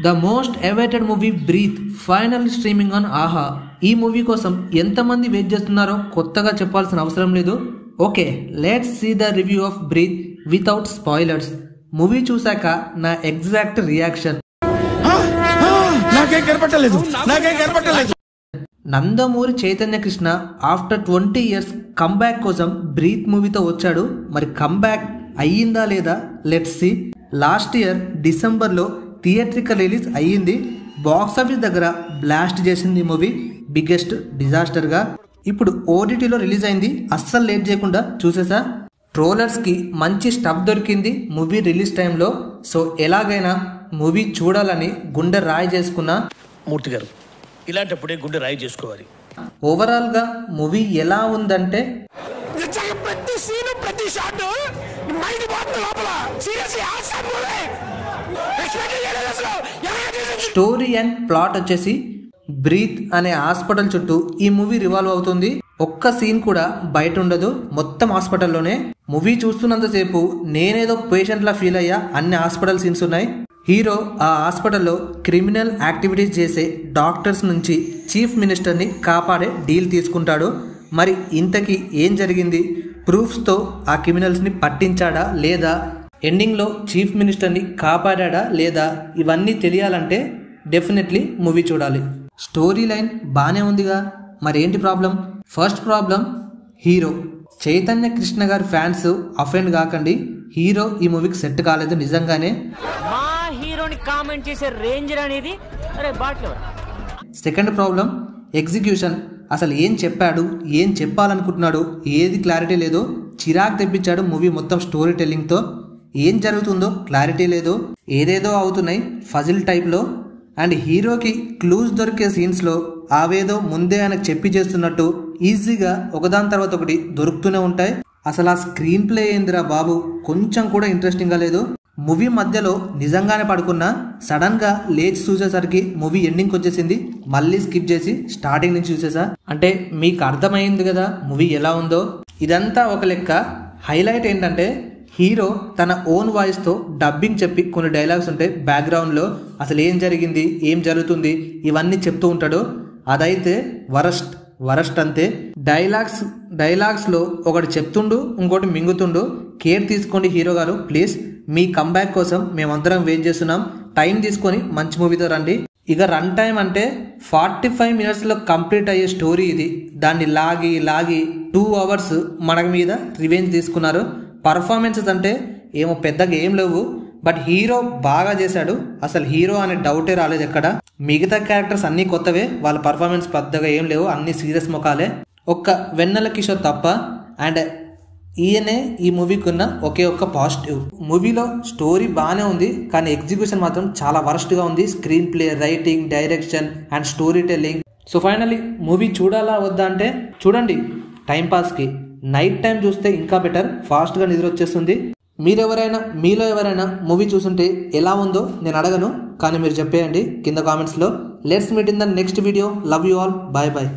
The most awaited movie Breath final streaming on Aha. ఈ movie కోసం ఎంతమంది వెయిట్ చేస్తున్నారో కొత్తగా చెప్పాల్సిన అవసరం లేదు. Okay, let's see the review of Breath without spoilers. Movie చూశాక నా exact reaction. Nandamuri Chaitanya Krishna after 20 years comeback కోసం బ్రీత్ మూవీతో వచ్చాడు. మరి కంబ్యాక్ అయ్యిందా లేదా లెట్స్ సీ. లాస్ట్ ఇయర్ డిసెంబర్లో థియేట్రికల్ రిలీజ్ అయ్యింది. బాక్సాఫీస్ దగ్గర బ్లాస్ట్ చేసింది మూవీ, బిగ్గెస్ట్ డిజాస్టర్గా. ఇప్పుడు ఓటీటీలో రిలీజ్ అయింది. అస్సలు లేట్ చేయకుండా చూసేసా. ట్రోలర్స్కి మంచి స్టఫ్ దొరికింది మూవీ రిలీజ్ టైంలో. సో ఎలాగైనా మూవీ చూడాలని గుండె రాయి చేసుకున్నా. మూర్తి గారు, ఇలాంటప్పుడే గుండె రాయి చేసుకోవాలి. ఓవరాల్గా మూవీ ఎలా ఉందంటే స్టోరీ అండ్ ప్లాట్ వచ్చేసి బ్రీత్ అనే హాస్పిటల్ చుట్టూ ఈ మూవీ రివాల్వ్ అవుతుంది. ఒక్క సీన్ కూడా బయట ఉండదు, మొత్తం హాస్పిటల్లోనే. మూవీ చూస్తున్నంతసేపు నేనేదో పేషెంట్ లా ఫీల్ అయ్యా. అన్ని హాస్పిటల్ సీన్స్ ఉన్నాయి. హీరో ఆ హాస్పిటల్లో క్రిమినల్ యాక్టివిటీస్ చేసే డాక్టర్స్ నుంచి చీఫ్ మినిస్టర్ని కాపాడే డీల్ తీసుకుంటాడు. మరి ఇంతకీ ఏం జరిగింది? ప్రూఫ్స్తో ఆ క్రిమినల్స్ని పట్టించాడా లేదా, ఎండింగ్లో చీఫ్ మినిస్టర్ని కాపాడా లేదా, ఇవన్నీ తెలియాలంటే డెఫినెట్లీ మూవీ చూడాలి. స్టోరీ లైన్ బాగానే ఉందిగా, మరేంటి problem? First problem hero. Chaitanya Krishna గారి ఫ్యాన్స్ అఫెండ్ కాకండి, హీరో ఈ మూవీకి సెట్ కాలేదు నిజంగానే. Second problem execution. అసలు ఏం చెప్పాడు, ఏం చెప్పాలనుకుంటున్నాడు, ఏది క్లారిటీ లేదు. చిరాకు తెప్పించాడు మూవీ మొత్తం స్టోరీ టెల్లింగ్తో. ఏం జరుగుతుందో క్లారిటీ లేదు, ఏదేదో అవుతున్నాయి ఫజిల్ టైప్లో. అండ్ హీరోకి క్లూస్ దొరికే సీన్స్లో ఆవేదో ముందే ఆయనకు చెప్పి చేస్తున్నట్టు ఈజీగా ఒకదాని తర్వాత ఒకటి దొరుకుతూనే ఉంటాయి. అసలు ఆ స్క్రీన్ ప్లే ఏందిరా బాబు, కొంచెం కూడా ఇంట్రెస్టింగ్గా లేదు. మూవీ మధ్యలో నిజంగానే పడుకున్నా, సడన్గా లేచి చూసేసరికి మూవీ ఎండింగ్కి వచ్చేసింది. మళ్ళీ స్కిప్ చేసి స్టార్టింగ్ నుంచి చూసేసా. అంటే మీకు అర్థమైంది కదా మూవీ ఎలా ఉందో. ఇదంతా ఒక లెక్క. హైలైట్ ఏంటంటే హీరో తన ఓన్ వాయిస్తో డబ్బింగ్ చెప్పి కొన్ని డైలాగ్స్ ఉంటాయి బ్యాక్గ్రౌండ్లో. అసలు ఏం జరిగింది, ఏం జరుగుతుంది, ఇవన్నీ చెప్తూ ఉంటాడు. అదైతే వరస్ట్ అంతే. డైలాగ్స్లో ఒకటి చెప్తుండు, ఇంకోటి మింగుతుండు. కేర్ తీసుకోండి హీరో గారు ప్లీజ్. మీ కంబ్యాక్ కోసం మేమందరం వెయిట్ చేస్తున్నాం. టైం తీసుకొని మంచి మూవీతో రండి. ఇక రన్ టైం అంటే 45 minutesలో కంప్లీట్ అయ్యే స్టోరీ ఇది. దాన్ని లాగి 2 hours మన మీద రివెంజ్ తీసుకున్నారు. పర్ఫార్మెన్సెస్ అంటే ఏమో పెద్దగా ఏం లేవు, బట్ హీరో బాగా చేశాడు. అసలు హీరో అనే డౌటే రాలేదు ఎక్కడ. మిగతా క్యారెక్టర్స్ అన్నీ కొత్తవే, వాళ్ళ పర్ఫార్మెన్స్ పెద్దగా ఏం లేవు, అన్ని సీరియస్ ముఖాలే. ఒక్క వెన్నెల కిషోర్ తప్ప. అండ్ ఈయనే ఈ మూవీకి ఉన్న ఒకే ఒక్క పాజిటివ్. మూవీలో స్టోరీ బాగానే ఉంది, కానీ ఎగ్జిక్యూషన్ మాత్రం చాలా వరస్ట్గా ఉంది. Screen play, writing, direction and story telling. So finally movie చూడాలా వద్దా అంటే చూడండి, టైంపాస్కి. నైట్ టైం చూస్తే ఇంకా బెటర్, ఫాస్ట్గా నిద్ర వచ్చేస్తుంది. మీలో ఎవరైనా మూవీ చూస్తుంటే ఎలా ఉందో నేను అడగను, కానీ మీరు చెప్పేయండి కింద కామెంట్స్లో. Let's meet in the next video. Love you all. Bye bye.